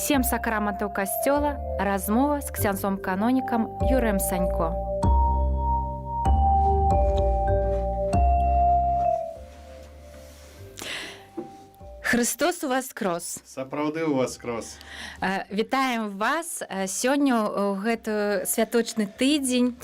Сем сакраментаў касцёла. Размова з ксяндзом-канонікам Юрыем Санько. Христос уваскрос. Сапраўды уваскрос. Вітаем вас сёння ў гэты святочны тыдзень.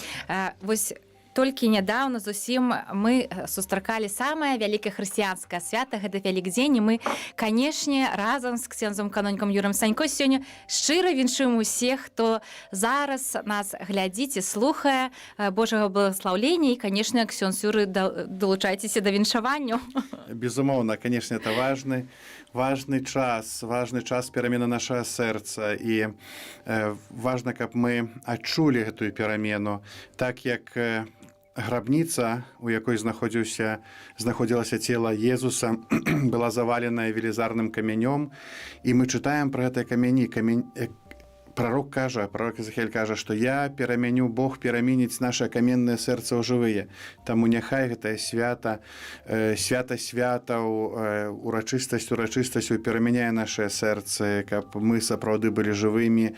Вось толькі нядаўна зусім мы сустракалі самае вялікае хрысціянскае свята, гэта Вялікдзень, і мы, канешне, разам з ксяндзом-канонікам Юрыем Санько сёння шчыра віншуем усіх, хто зараз нас глядзіць і слухае. Божага благаслаўлення, і, канешне, ксёндз Юрый, далучайцеся да віншаванню. Безумоўна, канешне, это важны час перамены нашага сэрца, і важна, каб мы адчулі гэтую перамену, так як грабніца, у якой знаходзілася цела Езуса, была заваленая велізарным камянём, і мы чытаем пра гэтыя камяні. Пророк Езахіэль кажа, што Бог пераменіць наша каменнае сэрца ў жывыя. Таму няхай гэтае свята святаў, урачыстасцю перамяняе нашае сэрцы, каб мы сапраўды былі жывымі.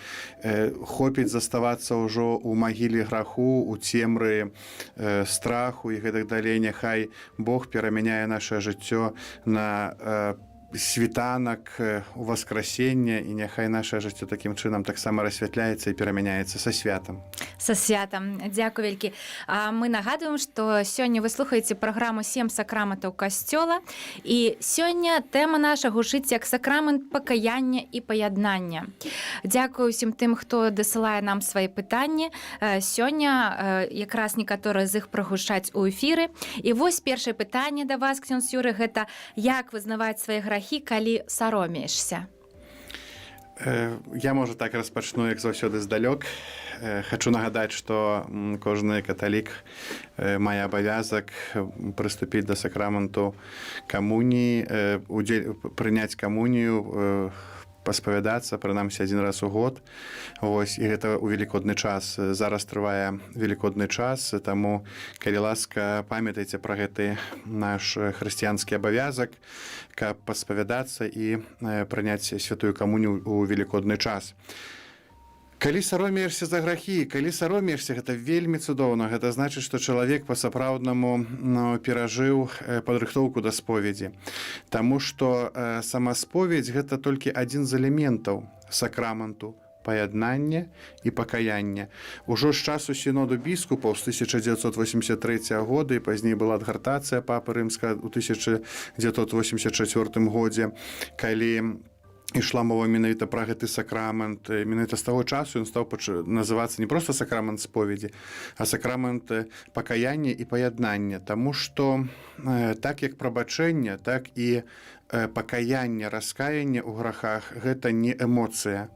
Хопіць заставацца ўжо ў магіле граху, у цемры страху і гэтак далей. Няхай Бог перамяняе нашае жыццё на світанак у васкрасення, і няхай наше жыццё такім чынам таксама расвятляецца і перамяняецца са святам. Са святам. Дзякуй вялікі. Мы нагадваем, што сёння вы слухаеце праграму «Сем сакраментаў касцёла», і сёння тэма наша гучыць як сакрамент пакаяння і паяднання. Дзякуй усім тым, хто дасылае нам свае пытанні. Сёння якраз некаторыя з іх прагучаць у эфіры. І вось першае пытанне да вас, ксёндз Юрый, гэта як вызнаваць свае грахі, калі саромеешся? Я, можа, так распачну, як заўсёды здалёк. Хачу нагадаць, што кожны каталік мае абавязак прыступіць да сакраменту камуніі, прыняць камунію, паспавядацца, прынамсі, адзін раз у год. Вось, і гэта ў велікодны час. Зараз трывае велікодны час, таму, калі ласка, памятайце пра гэты наш хрысціянскі абавязак, каб паспавядацца і прыняць святую камунію ў велікодны час. Калі саромеешся за грахі, гэта вельмі цудоўна. Гэта значыць, што чалавек па-сапраўднаму перажыў падрыхтоўку да споведзі. Таму што сама споведзь – гэта толькі адзін з элементаў сакраменту паяднання і пакаяння. Ужо з часу сіноду біскупаў з 1983 года, і пазней была адгартацыя папы рымскага ў 1984 годзе, калі ішла мова менавіта пра гэты сакрамент. Менавіта з таго часу ён стаў называцца не проста сакрамент споведзі, а сакрамент пакаяння і паяднання. Таму што так як прабачэнне, так і пакаянне, раскаянне ў грахах – гэта не эмоцыя.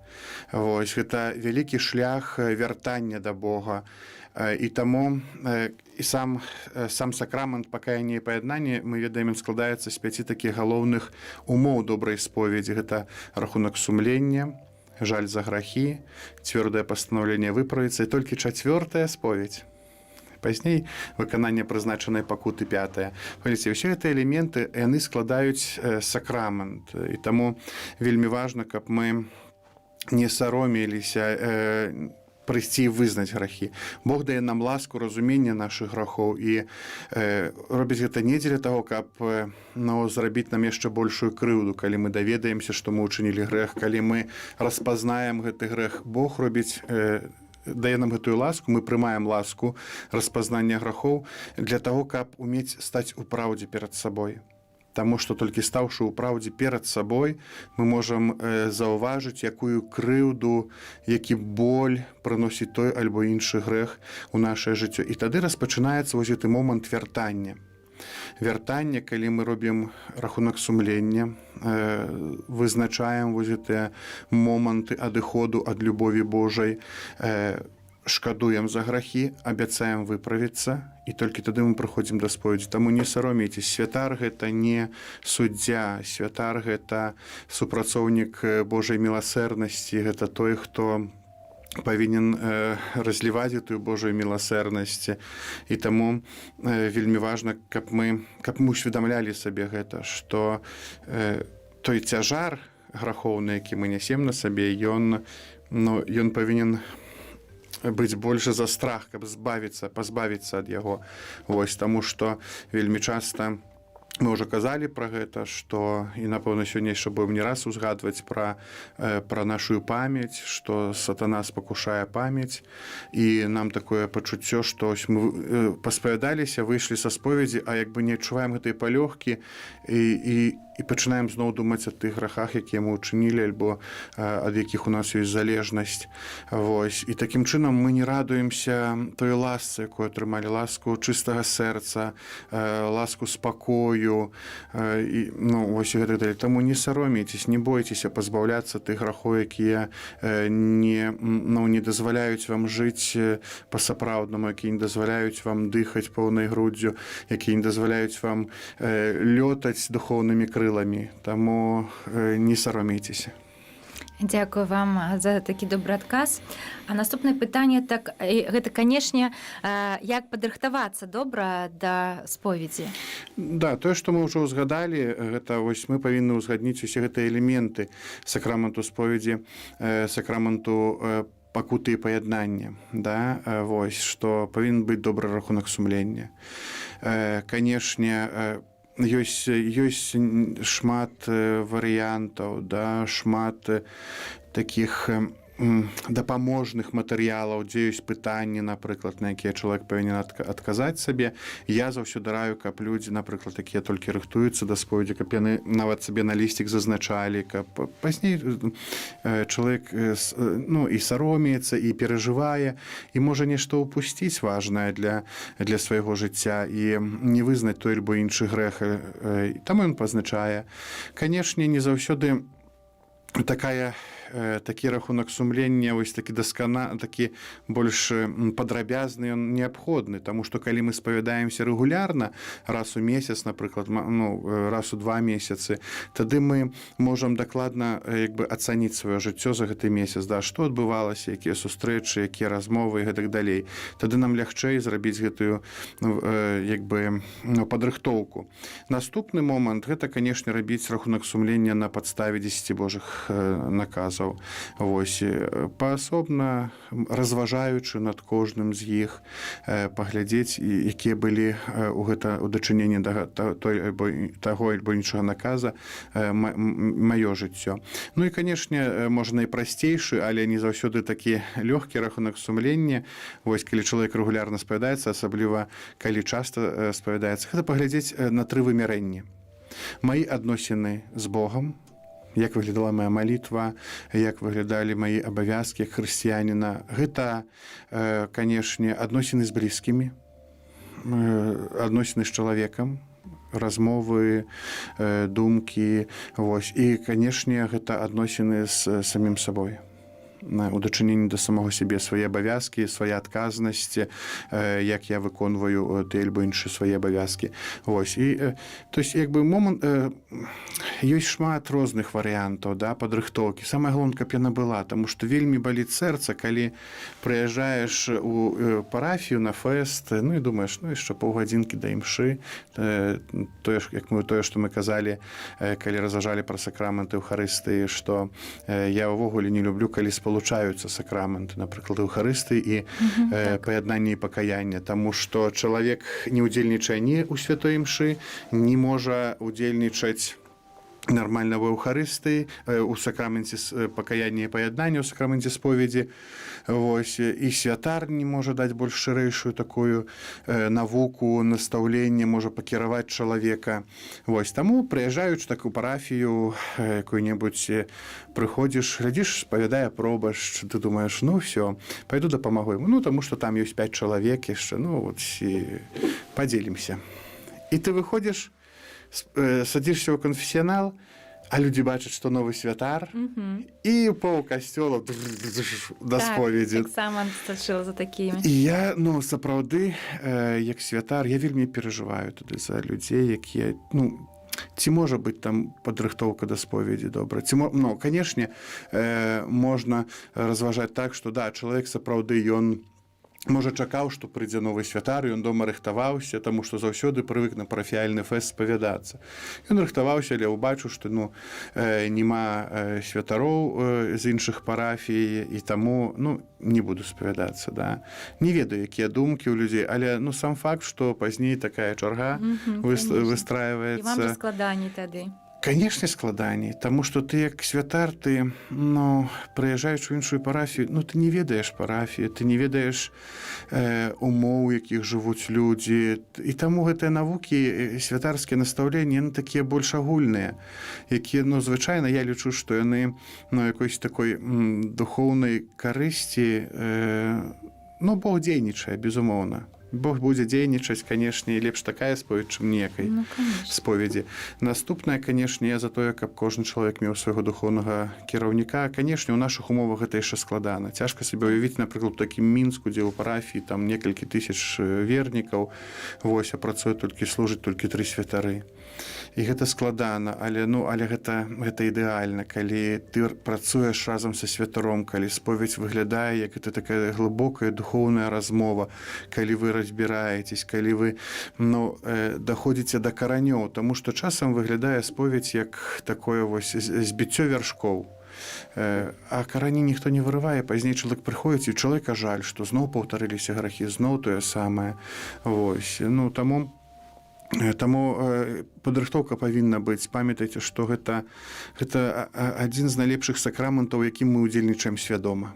Вось, гэта вялікі шлях вяртання да Бога. І таму і сам сакрамент пакаяння і паяднання, мы ведаем, ён складаецца з 5 такіх галоўных умоў добрай споведзі. Гэта рахунак сумлення, жаль за грахі, цвёрдае пастанаўленне выправіцца, і толькі 4-я споведь. Пазней выкананне прызначанай пакуты 5-я. Паглядзіце, ўсе гэтыя элементы, яны складаюць сакрамент. І таму вельмі важна, каб мы не саромеліся прыйсці і вызнаць грахі. Бог дае нам ласку, разуменне нашых грахоў, і робіць гэта не дзеля таго, каб зрабіць нам яшчэ большую крыўду, калі мы даведаемся, што мы ўчынілі грэх, калі мы распазнаем гэты грэх. Бог дае нам гэтую ласку, мы прымаем ласку распазнання грахоў для таго, каб умець стаць у праўдзе перад сабой. Таму што толькі стаўшы ў праўдзе перад сабой, мы можам заўважыць, якую крыўду, які боль прыносіць той альбо іншы грэх у нашае жыццё. І тады распачынаецца вось гэты момант вяртання. Вяртання, калі мы робім рахунак сумлення, вызначаем вось гэтыя моманты адыходу ад любові Божай, шкадуем за грахі, абяцаем выправіцца, і толькі тады мы прыходзім да споведзі. Таму не саромейцесь, святар – гэта не суддзя, святар – гэта супрацоўнік Божай міласэрнасці, гэта той, хто павінен разліваць гэтую Божую міласэрнасць. І таму вельмі важна, каб мы усведамлялі сабе гэта, што той цяжар грахоўны, які мы нясем на сабе, ён павінен быць больш за страх, каб пазбавіцца ад яго. Вось, таму што вельмі часта мы ўжо казалі пра гэта, што і, напэўна, сёння яшчэ будзем не раз узгадваць пра нашу памяць, што сатана спакушае памяць, і нам такое пачуццё, што мы паспавядаліся, выйшлі са споведзі, а як бы не адчуваем гэтай палёгкі і пачынаем зноў думаць аб тых грахах, якія мы ўчынілі, альбо ад якіх у нас ёсць залежнасць. Вось. І такім чынам мы не радуемся той ласцы, якую атрымалі, ласку чыстага сэрца, ласку спакою, вось і гэтак далей. Таму не саромейцеся, не бойцеся пазбаўляцца тых грахоў, якія не дазваляюць вам жыць па-сапраўднаму, якія не дазваляюць вам дыхаць поўнай груддзю, якія не дазваляюць вам лётаць духоўнымі крыламі. Таму не саромейцеся. Дзякую вам за такі добры адказ. А наступнае пытанне, гэта, канешне, як падрыхтавацца добра да споведзі? Да, тое, што мы ўжо ўзгадалі, гэта вось мы павінны ўзгадніць усе гэтыя элементы сакраменту споведзі, сакраменту пакуты і паяднання, да? Вось, што павінен быць добры рахунак сумлення. Канешне, ёсць шмат варыянтаў, да, шмат такіх дапаможных матэрыялаў, дзе ёсць пытанні, напрыклад, на якія чалавек павінен адказаць сабе. Я заўсёды раю, каб людзі, напрыклад, такія толькі рыхтуюцца да споведзі, каб яны нават сабе на лісцік зазначалі, каб пазней чалавек і саромеецца, і перажывае, і можа нешта ўпусціць важнае для свайго жыцця і не вызнаць той альбо іншы грэх. Таму ён пазначае. Канешне, не заўсёды такі рахунак сумлення, ось такі такі больш падрабязны, ён неабходны, таму што калі мы спавядаемся рэгулярна, раз у месяц, напрыклад, раз у 2 месяцы, тады мы можам дакладна ацаніць сваё жыццё за гэты месяц, да, што адбывалася, якія сустрэчы, якія размовы і гэтак далей. Тады нам лягчэй зрабіць гэтую падрыхтоўку. Наступны момант, гэта, канешне, рабіць рахунак сумлення на падставе 10 Божых наказаў. Вось, паасобна, разважаючы над кожным з іх, паглядзець, якія былі ў дачыненні да таго альбо іншага наказа маё жыццё. Ну і, канешне, можа найпрасцейшы, але не заўсёды такі лёгкі рахунак сумлення. Вось, калі чалавек рэгулярна спавядаецца, асабліва калі часта спавядаецца, гэта паглядзець на 3 вымярэнні. Маі адносіны з Богам, як выглядала моя малітва, як выглядалі мои абавязкі як хрысціяніна. Гэта, канешне, адносіны з блізкімі, адносіны з чалавекам, размовы, думкі. Вось. І, канешне, гэта адносіны з самім сабой. У дачыненні да самого сябе, свае абавязкі, свая адказнасць, як я выконваю ты альбо іншыя свае абавязкі. Вось. І, то есть, момант, ёсць шмат розных варыянтаў, да, падрыхтоўкі. Самае галоўнае, каб яна была, таму што вельмі баліць сэрца, калі прыязджаеш у парафію на фэст, і думаеш, яшчэ паўгадзінкі да імшы, тое, што мы казалі, калі разважалі пра сакрамент Еўхарыстыі, што я ўвогуле не люблю, калі спалучаюцца сакраменты, напрыклад, Еўхарыстыі і паяднання і пакаяння, таму што чалавек не ўдзельнічае ні ў святой імшы, не можа ўдзельнічаць нармальна в Еўхарыстыі, у сакраменце пакаяння і паяднання, у сакраменце споведзі. Вось. І святар не можа даць больш шырэйшую такую навуку, настаўленне, можа пакіраваць чалавека. Вось. Таму, прыязджаючы такую парафію, якую-небудзь прыходзіш, глядзіш, спавядае пробашч, ты думаеш, всё, пайду дапамагу яму, таму што там ёсць 5 чалавек яшчэ, падзелімся. І ты выходзіш, садзішся ў канфесіянал, а людзі бачаць, што новы святар, і пол касцёла да споведзі. Так сама стачыла за такімі. І я, сапраўды, як святар, я вельмі перажываю туды за людзей, якія, ці можа быць там падрыхтоўка да споведзі добра. Канешне, можна разважаць так, што, да, чалавек сапраўды, ён можа, чакаў, што прыйдзе новы святар, ён дома рыхтаваўся, таму што заўсёды прывык на парафіяльны фэст спавядацца. Ён рыхтаваўся, але ўбачыў, што няма святароў з іншых парафій, і таму не буду спавядацца. Да? Не ведаю, якія думкі ў людзей, але сам факт, што пазней такая чарга выстраиваецца. І вам жа складаней тады. Канешне, складаней, таму што ты як святар, ты, прыязджаючы ў іншую парафію, ты не ведаеш парафію, ты не ведаеш умоў, у якіх жывуць людзі. І таму гэтыя навукі, святарскія настаўленні, яны такія больш агульныя, якія, звычайна, я лічу, што яны якоїсь такой духоўнай карысці, Бог дзейнічае, безумоўна. Бог будзе дзейнічаць, канешне, і лепш такая споведь, чым ніякай споведзі. Наступнае, канешне, я за тое, каб кожны чалавек меў свайго духоўнага кіраўніка. Канешне, у нашых умовах гэта яшчэ складана. Цяжка сабе уявіць, напрыклад, у такім Мінску, дзе ў парафіі там некалькі тысяч вернікаў, а працуе толькі, служыць толькі 3 святары. І гэта складана, але гэта ідэальна, калі ты працуеш разам са святаром, калі споведь выглядае, як гэта такая глыбокая духоўная размова, калі вы разбіраецесь, калі вы даходзіце да каранёў, таму што часам выглядае споведь як такое збіццё вяршкоў. А карані ніхто не вырывае, пазней чалавек прыходзіць, і чалавека жаль, што зноў паўтарыліся грахі, зноў тое самае. Таму падрыхтоўка павінна быць. Памятайце, што гэта адзін з найлепшых сакраментаў, якім мы ўдзельнічаем свядома.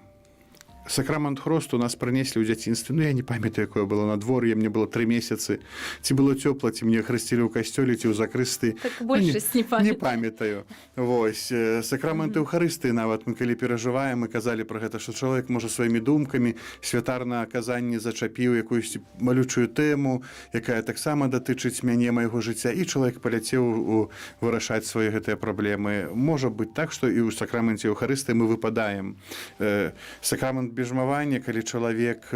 Сакрамент хросту нас прынеслі ў дзяцінстве. Я не памятаю, якое было надвор'е, мне было 3 месяцы. Ці было цёпла, ці мне хрысцілі ў касцёле, ці ў закрысты. Так большасць не памятаю. Сакрамент Еўхарыстыі нават мы калі перажываем, мы казалі пра гэта, што чалавек можа сваімі думкамі, святар на аказанні зачапіў якуюсь малючую тэму, якая таксама датычыць мяне, майго жыцця, і чалавек паляцеў вырашаць свае гэтыя праблемы. Можа быць так, што і ў сакраменце Еўхарыстыі мы выпадаем. Сакрамент бежмавання, калі чалавек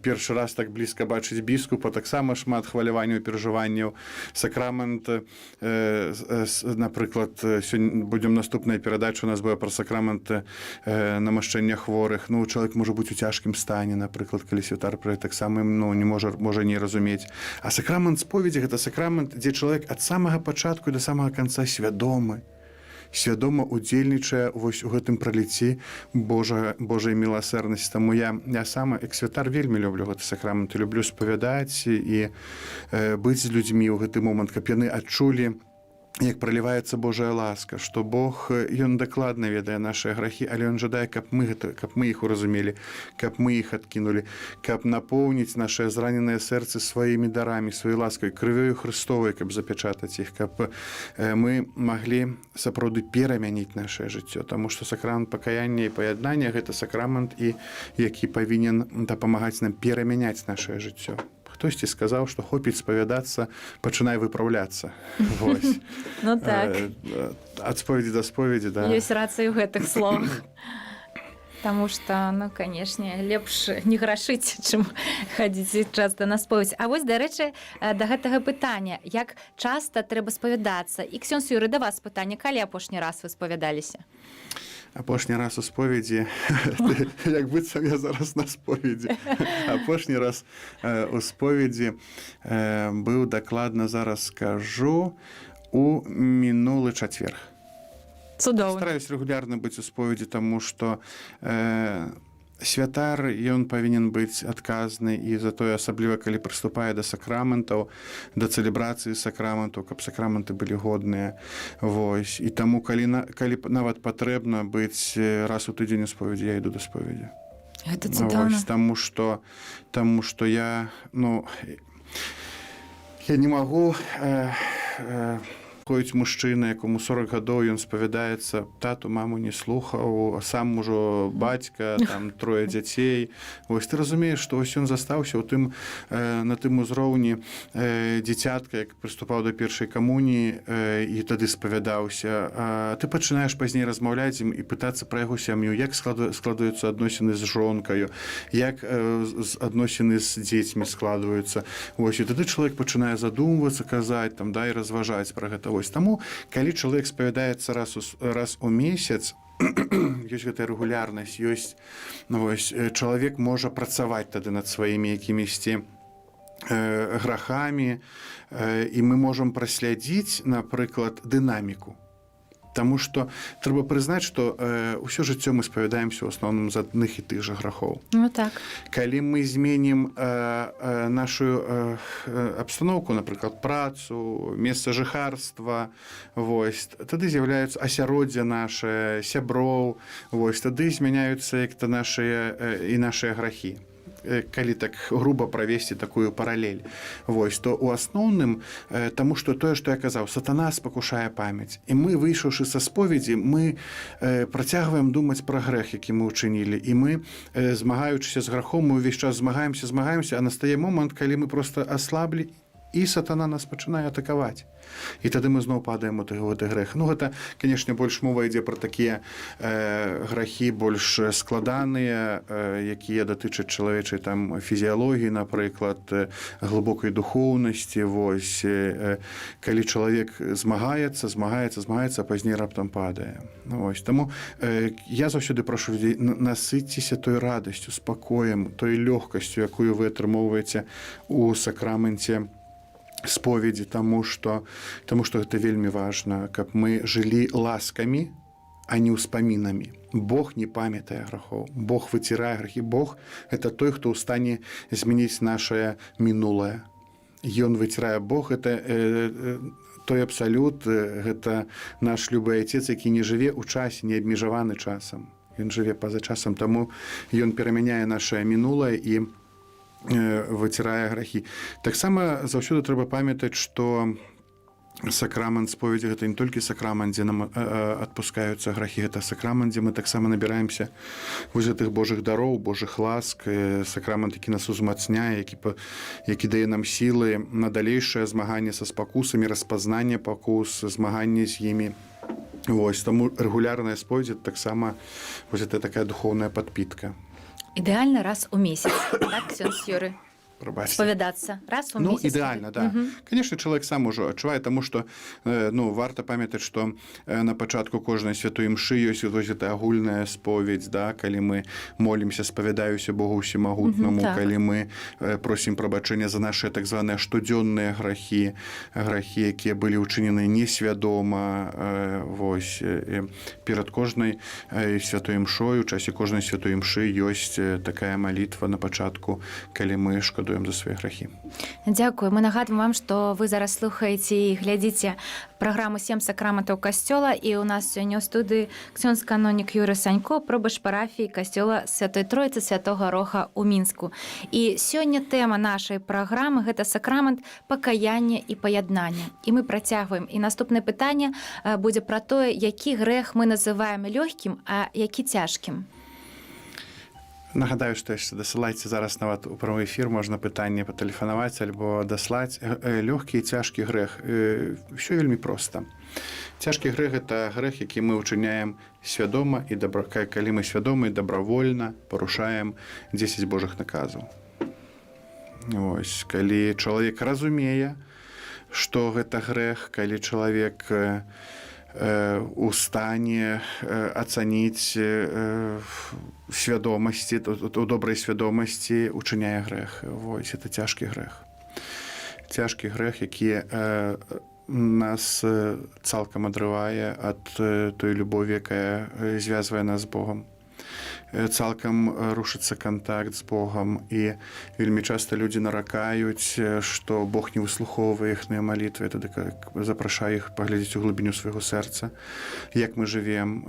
першы раз так блізка бачыць біскупа, таксама шмат хваляванняў, перажыванняў. Сакрамент, напрыклад, сёння будзем наступная перадача, у нас была пра сакрамент намашчэння хворых. Чалавек можа быць у цяжкім стане, напрыклад, калі святар пра таксама не можа не разумець. А сакрамент споведзі — гэта сакрамент, дзе чалавек ад самага пачатку да самага канца свядома удзельнічае у гэтым праліцці Божай міласэрнасці. Таму я сама, як святар, вельмі люблю гэты сакрамент, люблю спавядаць і быць з людзьмі ў гэты момант, каб яны адчулі, як праліваецца Божая ласка, што Бог, ён дакладна ведае нашыя грахі, але ён жадае, каб мы іх уразумелі, каб мы іх адкінулі, каб напоўніць нашыя зраненыя сэрцы сваімі дарамі, сваёй ласкай, крывёю Хрыстовай, каб запячатаць іх, каб мы маглі сапраўды перамяніць нашае жыццё. Таму што сакрамент пакаяння і паяднання — гэта сакрамент, які павінен дапамагаць нам перамяняць нашае жыццё. Хтосьці сказаў, што хопіць спавядацца, пачынай выпраўляцца. Так. Ад споведзі да споведзі, да. Ёсць рацыя ў гэтых словах. Таму што, канешне, лепш не грашыць, чым хадзіць часта на споведь. А вось, дарэчы, да гэтага пытання, як часта трэба спавядацца? І, ксёндз Юрый, да вас пытанне, калі апошні раз вы спавядаліся? Апошні раз у споведзі, як быццам я зараз на споведзі. Апошні раз у споведзі быў, дакладна зараз скажу, у мінулы чацверг. Цудоўна. Стараюсь рэгулярна быць у споведзі, таму што святар, ён павінен быць адказны, і затое асабліва, калі прыступае да сакраментаў, да цэлебрацыі сакраментаў, каб сакраменты былі годныя. І таму, калі нават патрэбна быць раз у тыдзень у споведзі, я іду да споведзі. Гэта цудоўна. Таму што я не магу ходзіць мужчына, якому 40 гадоў, ён спавядаецца, тату, маму не слухаў, сам ужо бацька, там 3 дзяцей. Ты разумееш, што ён застаўся на тым узроўні дзіцятка, як прыступаў да першай камуніі і тады спавядаўся. Ты пачынаеш пазней размаўляць з ім і пытацца пра яго сям'ю, як складаюцца адносіны з жонкаю, як адносіны з дзецьмі складваюцца. І тады чалавек пачынае задумвацца, казаць і разважаць пра гэта. Таму, калі чалавек спавядаецца раз у месяц, ёсць гэтая рэгулярнасць, ёсць чалавек можа працаваць тады над сваімі якімісьці грахамі, і мы можам праслядзіць, напрыклад, дынаміку. Таму што трэба прызнаць, што ўсё жыццё мы спавядаемся ў асноўным з адных і тых жа грахоў. Ну так. Калі мы зменім нашу абстаноўку, напрыклад, працу, месца жыхарства, тады з'яўляюцца асяроддзе наше, сяброў, тады змяняюцца як-то нашыя грахі. Калі так груба правесці такую паралель, то ў асноўным, таму што тое, што я казаў, сатана спакушае памяць, і мы, выйшаўшы са споведзі, мы працягваем думаць пра грэх, які мы ўчынілі, і мы, змагаючыся з грахом, мы ўвесь час змагаемся, а настае момант, калі мы проста аслаблі, і сатана нас пачынае атакаваць. І тады мы зноў падаем у гэты грэх. Ну, гэта, канешне, больш мова ідзе пра такія грахі больш складаныя, якія датычаць чалавечай там фізіялогіі, напрыклад, глыбокай духоўнасці, калі чалавек змагаецца, а пазней раптам падае. Таму я заўсёды прашу людзей, насыцьцеся той радасцю, спакоем, той лёгкасцю, якую вы атрымоўваеце у сакраменце споведзі, таму што гэта вельмі важна, каб мы жылі ласкамі, а не ўспамінамі. Бог не памятае грахоў, Бог выцірае грахі. Бог – гэта той, хто ў стане змяніць нашае мінулае. Ён выцірае. Бог – гэта той абсалют, гэта наш любы Отец, які не жыве ў часе, не абмежаваны часам. Ён жыве па-за часам, таму ён перамяняе нашае мінулае і выцірае грахі. Таксама заўсёды трэба памятаць, што сакрамент споведзі – гэта не толькі сакрамент, дзе нам адпускаюцца грахі, гэта сакрамент, дзе мы таксама набіраемся гэтых Божых дароў, Божых ласк, сакрамент, які нас узмацняе, які дае нам сілы на далейшае змаганне са спакусамі, распазнанне пакус, змаганне з імі. Таму рэгулярная споведзь – таксама гэта такая духоўная падпітка. Ідэальна раз у месяц, так, ксёндз Юрый? Споведацца раз у месяц. Ідэальна, да. Конечно, чалавек сам ужо адчувае, таму што варта памятаць, што на пачатку кожнай святой імшы ёсць гэта агульная споведь, калі мы молімся, спавядаюся Богу ўсемагутнаму, калі мы просім прабачэння за нашыя так званыя штодзённыя грахі, якія былі ўчынены несвядома. Перад кожнай святой імшой, у часе кожнай святой імшы ёсць такая малітва на пачатку, калі мы шкадуем за свае грахі. Дзякую. Мы нагадваем вам, што вы зараз слухаеце і глядзіце праграму «7 сакраментаў касцёла», і ў нас сёння ў студыі ксёндз-канонік Юрый Санько, пробач парафіі касцёла Святой Тройцы Святога Роха ў Мінску. І сёння тэма нашай праграмы – гэта сакрамент пакаяння і паяднання. І мы працягваем. І наступнае пытанне будзе пра тое, які грэх мы называем лёгкім, а які цяжкім. Нагадаю, што яшчэ дасылайце зараз нават у прамы эфір, можна пытанне патэлефанаваць альбо даслаць. Лёгкі і цяжкі грэх. Усё вельмі проста. Цяжкі грэх – гэта грэх, які мы ўчыняем свядома і калі мы свядома і дабравольна парушаем 10 Божых наказаў. Калі чалавек разумее, што гэта грэх, калі чалавек у стане ацаніць свядомасці, у добрай свядомасці учыняе грэх. Это цяжкі грэх. Цяжкі грэх, які нас цалкам адрывае ад той любові, якая звязвае нас з Богом. Цалкам рушыцца кантакт з Богам, і вельмі часта людзі наракаюць, што Бог не выслухоўвае іхныя малітвы, тады запрашае іх паглядзець у глыбіню свайго сэрца, як мы жывем,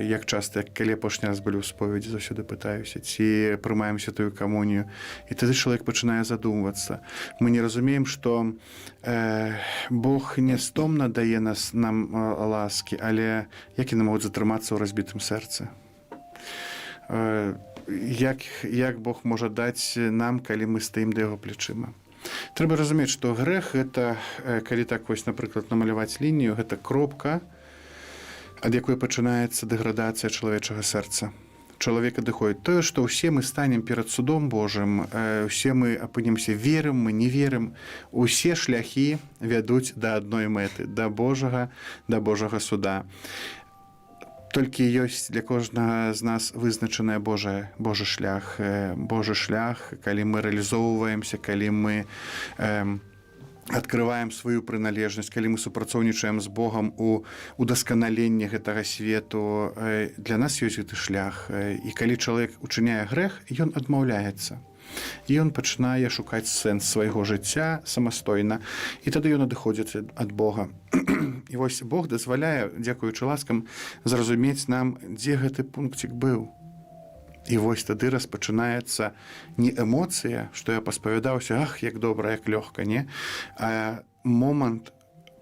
як часта, калі апошні раз былі ў споведзі, заўсёды пытаюся, ці прымаем святую камунію, і тады чалавек пачынае задумвацца. Мы не разумеем, што Бог не стомна дае нам ласкі, але як яны могуць затрымацца ў разбітым сэрцы? Як Бог можа даць нам, калі мы стаім да яго плечыма. Трэба разумець, што грэх – гэта, калі так, напрыклад, намаляваць лінію, гэта кропка, ад якой пачынаецца дэградацыя чалавечага сэрца. Чалавек адыходзіць. Тое, што ўсе мы станем перад судом Божым, усе мы апынемся, верым мы, не верым, усе шляхі вядуць да адной мэты, да Божага суда. толькі ёсць для кожнага з нас вызначаная Божы шлях. Божы шлях, калі мы рэалізоўваемся, калі мы адкрываем сваю прыналежнасць, калі мы супрацоўнічаем з Богам у удасканаленні гэтага свету, для нас ёсць гэты шлях. І калі чалавек учыняе грэх, ён адмаўляецца. І ён пачынае шукаць сэнс свайго жыцця самастойна, і тады ён адыходзіць ад Бога. І вось Бог дазваляе, дзякуючы ласкам, зразумець нам, дзе гэты пункцік быў. І вось тады распачынаецца не эмоцыя, што я паспавядаўся, ах, як добра, як лёгка, не? А момант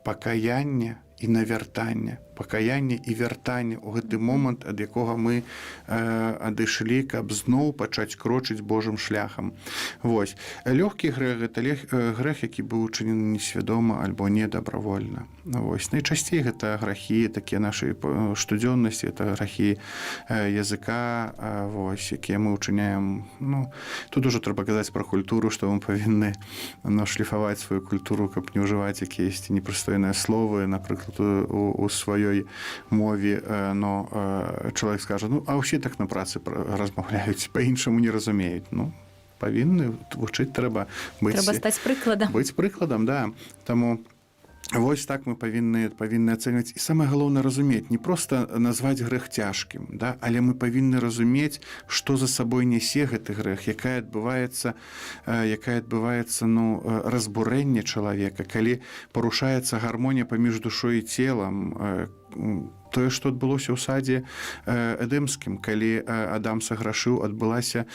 пакаяння і навяртання, пакаяння і вяртання ў гэты момант, ад якога мы адышлі, каб зноў пачаць крочыць Божым шляхам. Вось. Лёгкі грэх – гэта грэх, які быў учынены несвядома альбо недабравольна. Вось. Найчасцей гэта грахі, такія нашай штодзённасці, это грахі языка, вось, якія мы учыняем. Ну, тут ужо трэба казаць пра культуру, што мы павінны шліфаваць сваю культуру, каб не ўжываць якіясьці непрыстойныя словы, напрыклад, у сваёй мове, но чалавек скажа, ну, а ўсе так на працы размаўляюць, па-іншаму не разумеюць. Ну, павінны вучыць трэба быць... Трэба стаць прыкладам. Быць прыкладам, да. Таму вось так мы павінны ацэньваць. І самае галоўнае разумець, не проста назваць грэх цяжкім, да, але мы павінны разумець, што за сабой нясе гэты грэх, якая адбываецца ну, разбурэнне чалавека, калі парушаецца гармонія паміж душой і целам, тое, што адбылося ў садзе эдэмскім, калі Адам саграшыў, адбылася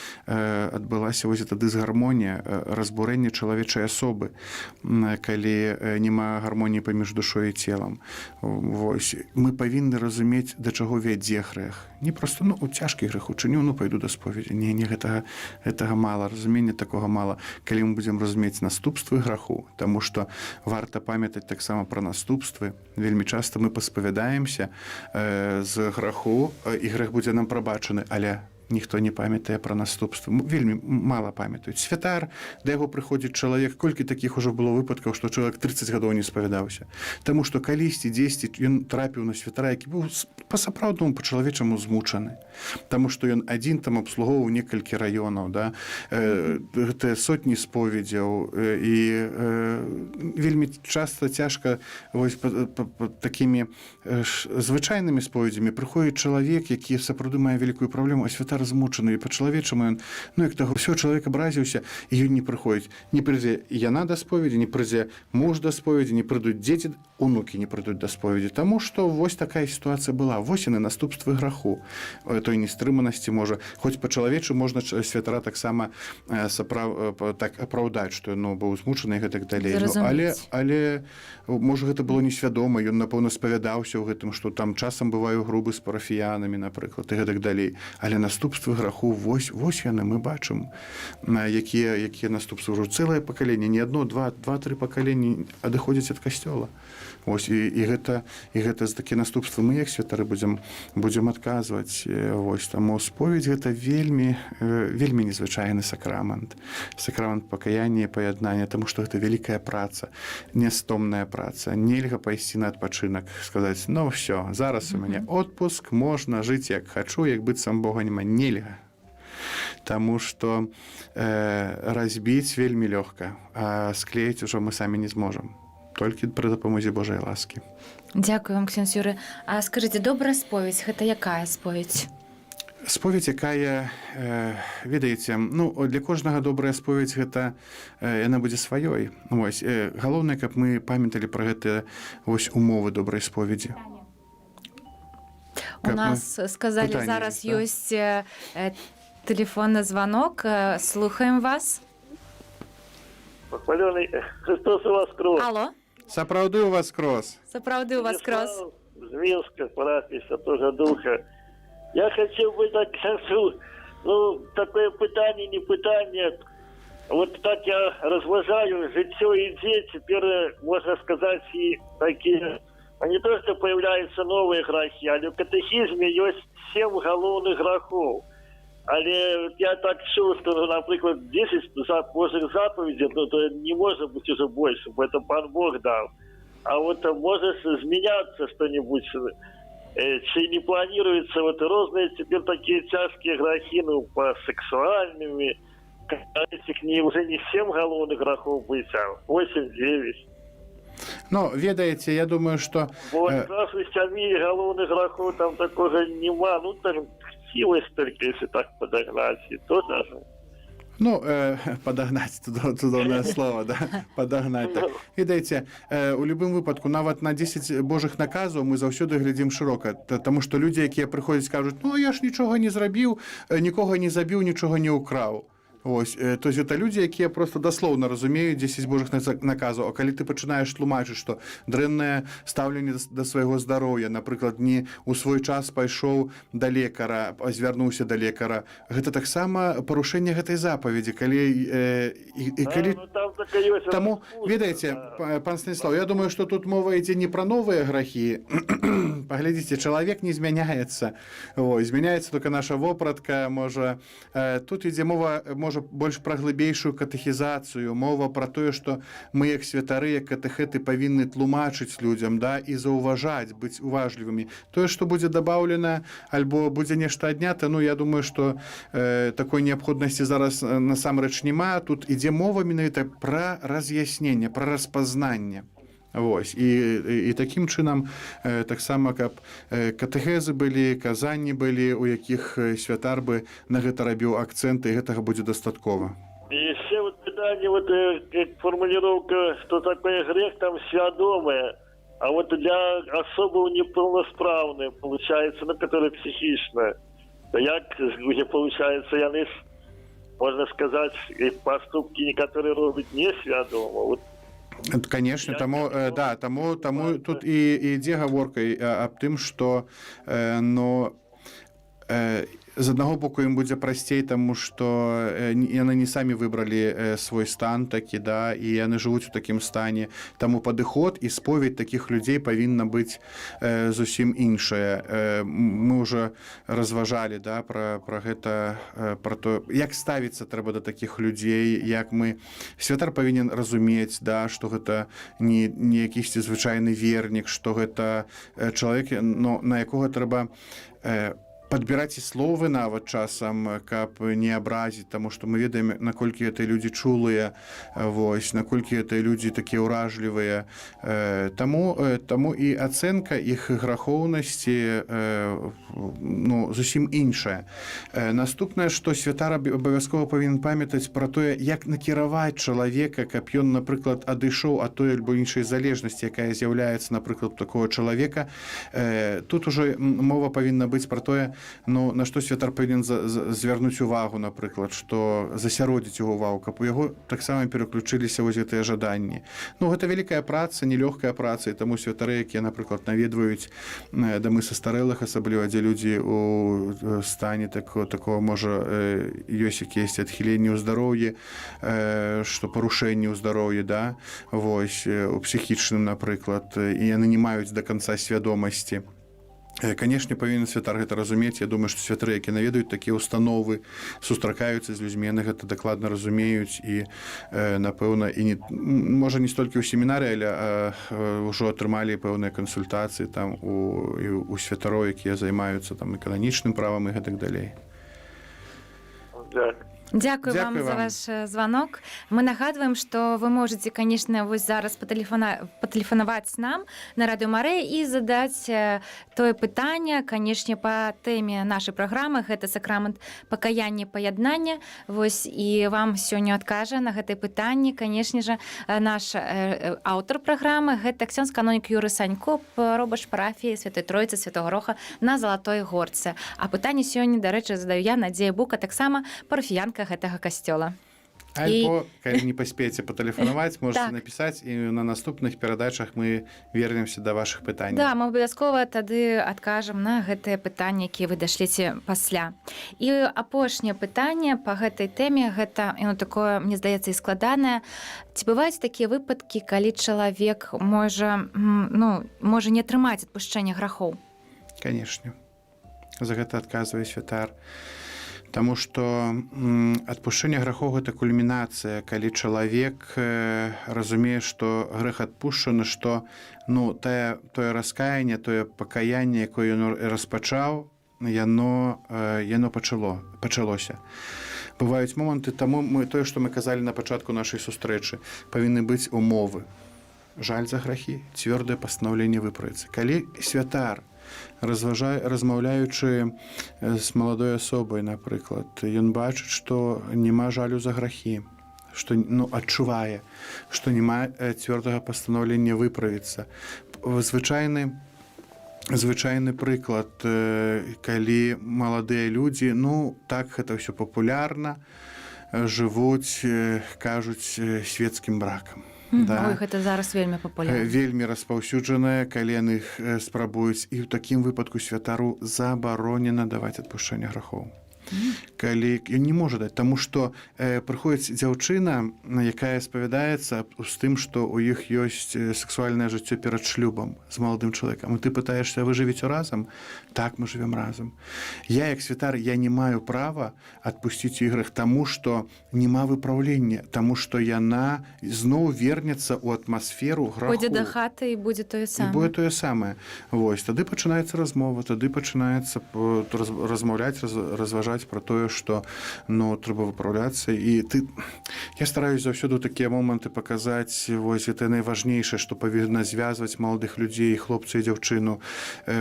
вось эта дысгармонія, разбурэнне чалавечай асобы, калі няма гармоніі паміж душой і целам. Вось. Мы павінны разумець, да чаго вядзе грэх. Не проста, ну, цяжкі грэх учыню, ну, пайду да споведзі. Не, гэтага мала, разумення такога мала. Калі мы будзем разумець наступствы граху, таму што варта памятаць таксама пра наступствы. Вельмі часта мы паспавядаемся з граху, і грэх будзе нам прабачаны, але ніхто не памятае пра наступствы. Вельмі мала памятаюць. Святар, да яго прыходзіць чалавек, колькі такіх ужо было выпадкаў, што чалавек 30 гадоў не спавядаўся. Таму што калісьці, дзесьці ён трапіў на святара, які быў па-сапраўднаму, па-чалавечаму змучаны. Таму што ён адзін там абслугоўваў некалькі раёнаў, да? Гэта сотні споведзяў, і вельмі часта цяжка вось такімі звычайнымі споведзямі прыходзіць чалавек, які сапраўды мае вялікую праблему, а святар змучаны, і па-чалавечаму ён, ну, як таго, ўсё, чалавек абразіўся, і ён не прыходзіць. Не прыйдзе яна да споведзі, не прыйдзе муж да споведзі, не прыйдуць дзеці, унукі не прыйдуць да споведзі, таму што вось такая сітуацыя была. Вось яны наступствы граху, той нестрыманасці можа. Хоць па-чалавечу можна святара таксама так апраўдаць, што ён быў змучаны і гэтак далей. Але можа гэта было несвядома, ён, напэўна, спавядаўся ў гэтым, што там часам бываю грубы з парафіянамі, напрыклад, і гэтак далей. Але наступствы граху, вось яны, мы бачым, якія наступствы. Ўжо цэлае пакаленне, не адно, два-тры пакаленні адыходзяць ад касцёла. Вось, і гэта такія наступствы мы, як святары, будзем адказваць. Вось, таму споведь гэта вельмі незвычайны сакрамент. Сакрамент пакаяння і паяднання, таму што гэта вялікая праца, нястомная праца. Нельга пайсці на адпачынак, сказаць, ну ўсё, зараз у мяне отпуск, можна жыць як хачу, як быццам Бога няма. Нельга. Таму што разбіць вельмі лёгка, а склеіць ужо мы самі не зможам. Толькі пры дапамозе Божай ласкі. Дзякую вам, ксёндз Юрый. А скажыце, добрая споведь, гэта якая споведь? Споведь, якая, ведаеце, ну, для кожнага добрая споведь гэта, яна будзе сваёй. Вось, галоўнае, каб мы памяталі пра гэтыя вось умовы добрай споведзі. У нас, сказалі, зараз ёсць тэлефонны званок. Слухаем вас. Пахвалёный Христос у вас крос. Алло. Сапраўды у вас крос. Сапраўды у вас крос. З Минска, парафія Святого Духа. Я хотел бы так скажу, ну, такое пытание, не пытание. Вот так я разважаю житё и дети, теперь, можно сказать, и такие... Не то, что появляются новые грехи, а в катехизме есть 7 головных грехов. Але я так чувствую, например, 10 Божьих заповедей, ну, то не может быть уже больше, это Пан Бог дал. А вот может изменяться что-нибудь. чи не планируется вот разные теперь такие тяжкие грехи, ну, по сексуальными, этих уже не 7 уголовных грехов быть, а 8-9. Ну, ведаеце, я думаю, что... Вот раз у 7 уголовных грехов там такого нема, ну, там хтивость только, если так подогнать, и то даже... Ну, падагнаць цудоўнае слово, да? Падагнаць так. Ведаеце, у любым выпадку нават на 10 божых наказаў мы заўсёды глядзім шырока, таму што людзі, якія прыходзяць, кажуць: "Ну, я ж нічога не зрабіў, нікога не забіў, нічога не ўкраў". Ось, то есть это людзі, якія просто даслоўна разумеюць 10 божых наказаў. А калі ты пачынаеш тлумачыць, што дрэннае стаўленне да свайго здароўя, напрыклад, не ў свой час пайшоў да лекара, звярнуўся да лекара, гэта таксама парушэнне гэтай запаведзі. Таму, ведаеце, пан Станіслав, я думаю, што тут мова ідзе не пра новыя грахі. Паглядзіце, чалавек не змяняецца. Змяняецца толькі наша вопратка, можа. Тут ідзе мова, можа, больш пра глыбейшую катэхізацыю, мова пра тое, што мы як святары, як катэхеты павінны тлумачыць людзям, да, і заўважаць, быць уважлівымі. Тое, што будзе дабаўлена альбо будзе нешта аднята, ну, я думаю, што такой неабходнасці зараз насамрэч няма. Тут ідзе мова менавіта пра раз'ясненне, пра распазнанне. Вось. І такім чынам таксама, каб катэхезы былі, казанні былі, у якіх святар бы на гэта рабіў акцэнт, і гэтага будзе дастаткова. И еще вот питание, вот формулировка, что такое грех там свядомое, а вот для особо неполносправных, получается, на которые психично, то як получается, яны, можно сказать, и поступки некоторые робят несвядомо. Вот. Конечно, таму тут і ідзе гаворка аб тым, што з аднаго боку ім будзе прасцей, таму што яны не самі выбралі свой стан такі, да, і яны жывуць у такім стане. Таму падыход і споведь такіх людзей павінна быць зусім іншая. Мы ўжо разважалі, да, пра гэта, пра то, як ставіцца трэба да такіх людзей, як мы... Святар павінен разумець, да, што гэта не якісьці звычайны вернік, што гэта чалавек, на якога трэба падбіраць і словы нават часам, каб не абразіць, таму што мы ведаем, наколькі гэтыя людзі чулыя, вось, наколькі гэтыя людзі такія ўражлівыя. Таму і ацэнка іх грахоўнасці зусім іншая. Наступнае, што святар абавязкова павінен памятаць пра тое, як накіраваць чалавека, каб ён, напрыклад, адышоў ад той альбо іншай залежнасці, якая з'яўляецца, напрыклад, такого чалавека. Тут ужо мова павінна быць пра тое, на што святар павінен звярнуць увагу, напрыклад, што засяродзіць яго ўвагу, каб у яго таксама пераключыліся вось гэтыя жаданні. Гэта вялікая праца, нелёгкая праца, і таму святары, якія, напрыклад, наведваюць дамы састарэлых, асабліва, дзе людзі у стане такого, можа, ёсць якіясьці адхіленні ў здароўі, што парушэнні ў здароўі, да, вось, у псіхічным, напрыклад, і яны не маюць да канца свядомасці. Канешне, павінен святар гэта разумець. Я думаю, што святары, якія наведаюць такія установы, сустракаюцца з людзьмі, яны гэта дакладна разумеюць і, напэўна, можа, не столькі ў семінары, але ўжо атрымалі пэўныя кансультацыі там у святароў, якія займаюцца там і кананічным правам і гэтак далей. Дякую вам за ваш звонок. Мы нагадываем, что вы можете, конечно, вот зараз патэлефанаваць нам на Радыё Марыя і задаць тое пытанне, конечно, по тэме нашай праграмы. Гэта сакрамент пакаяння, паяднання. Вось, і вам сёння адкажа на гэтае пытанне, конечно же, наш аўтар праграмы, гэта ксёндз-канонік Юрый Санько, робаш парафіі Святой Троіцы Святого Роха на Залатой Горцы. А пытанне сёння, дарэчы, задаю я, Надзея Бука, таксама парафіянка гэтага касцёла. Альбо, калі не паспееце патэлефанаваць, можете напісаць, і на наступных перадачах мы вернемся да вашых пытанняў. Да, мы абавязкова тады адкажам на гэтыя пытанні, якія вы дашліце пасля. І апошняе пытанне па гэтай тэме, гэта, такое, мне здаецца, і складанае. Ці бываюць такія выпадкі, калі чалавек можа не атрымаць адпушчэння грахоў? Канешне. За гэта адказвае святар. Таму што адпушчэнне грахоў гэта кульмінацыя, калі чалавек разумее, што грэх адпушчаны, што тое раскаянне, тое пакаянне, якое ён распачаў, яно пачалося. Бываюць моманты, таму тое, што мы казалі на пачатку нашай сустрэчы, павінны быць умовы. Жаль за грахі, цвёрдае пастанаўленне выправіцца. Калі святар, размаўляючы з маладой асобай, напрыклад, ён бачыць, што няма жалю за грахі, што адчувае, што няма цвёрдага пастанаўлення выправіцца. Звычайны прыклад, калі маладыя людзі, так гэта ўсё папулярна, жывуць, кажуць, свецкім бракам. Ой, гэта зараз вельмі папулярна. Вельмі распаўсюджанае, калі яны спрабуюць. І ў такім выпадку святару забаронена даваць адпушчэнне грахоў. Калі ён не можа даць, таму што прыходзіць дзяўчына, якая спавядаецца з тым, што ў іх ёсць сексуальнае жыццё перад шлюбам з маладым чалавекам. І ты пытаешся, вы жывеце разам? Так, мы жывем разам. Я, як святар, я не маю права адпусціць іграх, таму што няма выпраўлення, таму што яна зноў вернецца ў атмасферу граху. Пойдзе да хаты і будзе тое самае. І будзе тое самае. Вось, тады пачынаецца размова, тады пачынаецца размаўляць, разважаць про тое, што трэба выпраўляцца. І я стараюсь заўсёды такія моманты паказаць, вось, гэта найважнейшае, што павінна звязваць маладых людзей, хлопца і дзяўчыну,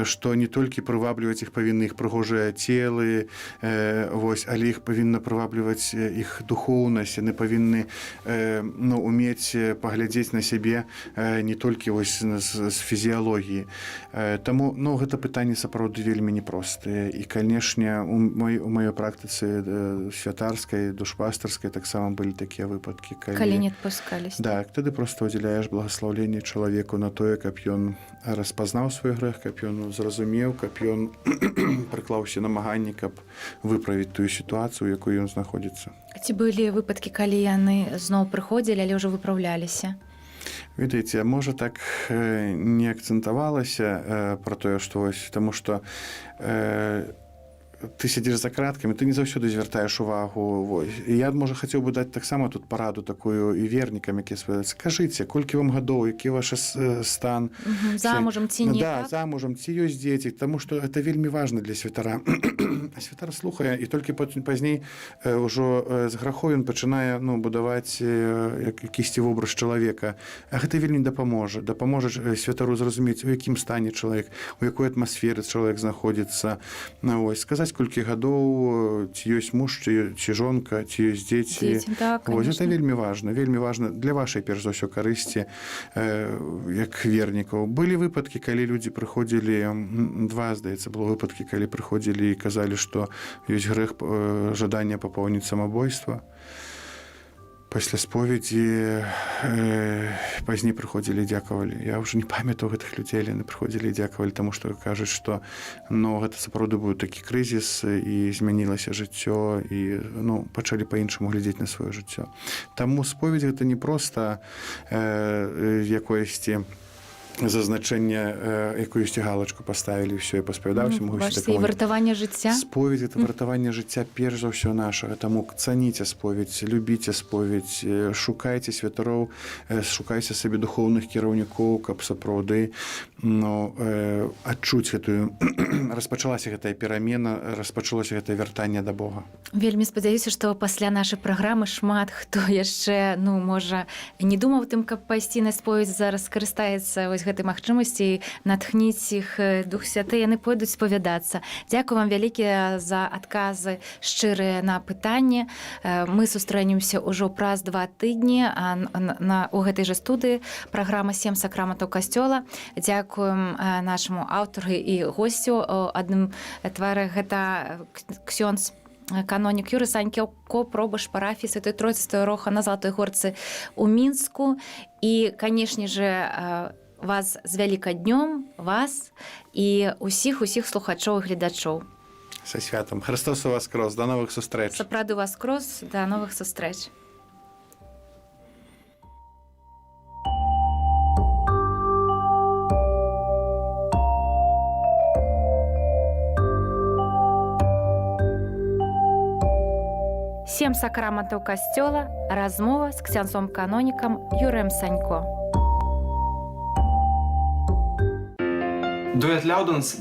што не толькі прывабліваць іх павінны іх прыгожыя целы, вось, але іх павінна прывабліваць іх духоўнасць, яны павінны умець паглядзець на сябе не толькі вось з фізіялогіі. Таму гэта пытанне сапраўды вельмі непростае. І, канешне, у маёй практыцы святарскай, душпастарскай таксама былі такія выпадкі. Калі не адпускались. Так, тады проста ўдзяляеш благаслаўленне чалавеку на тое, каб ён распазнаў свой грэх, каб ён зразумеў, каб ён прыклаўся намаганні, каб выправіць тую сітуацыю, у якой ён знаходзіцца. Ці былі выпадкі, калі яны зноў прыходзілі, але ўжо выпраўляліся? Ведаеце, можа, так не акцэнтавалася пра тое, што вось, таму што ты сядзіш за краткамі, ты не заўсёды звяртаеш увагу. Вось. І я, можа, хацеў бы даць таксама тут параду такую і вернікам, якія спадаюцца. Скажыце, колькі вам гадоў, які ваш стан? Замужам ці не? Да, замужам, ці ёсць дзеці, таму што гэта вельмі важна для святара. А святар слухае, і толькі пазней ўжо з грахоў ён пачынае будаваць якісьці вобраз чалавека. А гэта вельмі дапаможа. Дапаможа святару зразумець, у якім стане чалавек, у якой атмасферы чалавек знаходзіцца. Вось, сказаць, колькі гадоў, ці ёсць муж, ці жонка, ці ёсць дзеці. Так, вось, гэта вельмі важна для вашай, перш за ўсё, карысці, як вернікаў. Былі выпадкі, калі людзі прыходзілі, здаецца, было выпадкі, калі прыходзілі і казалі, што ёсць грэх жадання папоўніць самабойства. Пасля споведзі пазней прыходзілі і дзякавалі. Я ўжо не памятаю гэтых людзей, яны прыходзілі і дзякавалі, таму што кажуць, што гэта сапраўды быў такі крызіс і змянілася жыццё і пачалі па-іншаму глядзець на сваё жыццё. Таму споведь гэта не проста якоесьці зазначэнне, якуюсьці галачку паставілі, ўсё, і паспавядаўся. І вартаванне жыцця? Споведь — гэта вартаванне жыцця перш за ўсё нашага. Таму цаніце споведь, любіце споведь, шукайце святароў, шукайце сабе духоўных кіраўнікоў, каб сапраўды адчуць гэтую, распачалася гэтая перамена, распачалося гэтае вяртанне да Бога. Вельмі спадзяюся, што пасля нашай праграмы шмат хто яшчэ, можа, не думаў тым, каб пайсці на споведь, зараз карыстаецца вось гэтай магчымасці, натхніць іх Дух Святы, яны пойдуць спавядацца. Дзякую вам вялікія за адказы шчырыя на пытанні. Мы сустрэнемся ўжо праз 2 тыдні у гэтай жа студыі, праграма «7 сакраментаў касцёла». Дзякуем нашаму аўтару і госцю. Адным твары гэта ксёндз канонік Юрый Санько, пробаш парафіі Святой Тройцы Старога на Залатой Горцы у Мінску. І, канешне же, вас з вялікаднём, вас і усіх слухачоў і гледачоў. Са святам. Христос воскрес. До новых сустрэч. Сапраўды воскрес. До новых сустрэч. 7 сакраментаў касцёла. Размова з ксяндзом-канонікам Юрыем Санько. Дуэт Ляуденс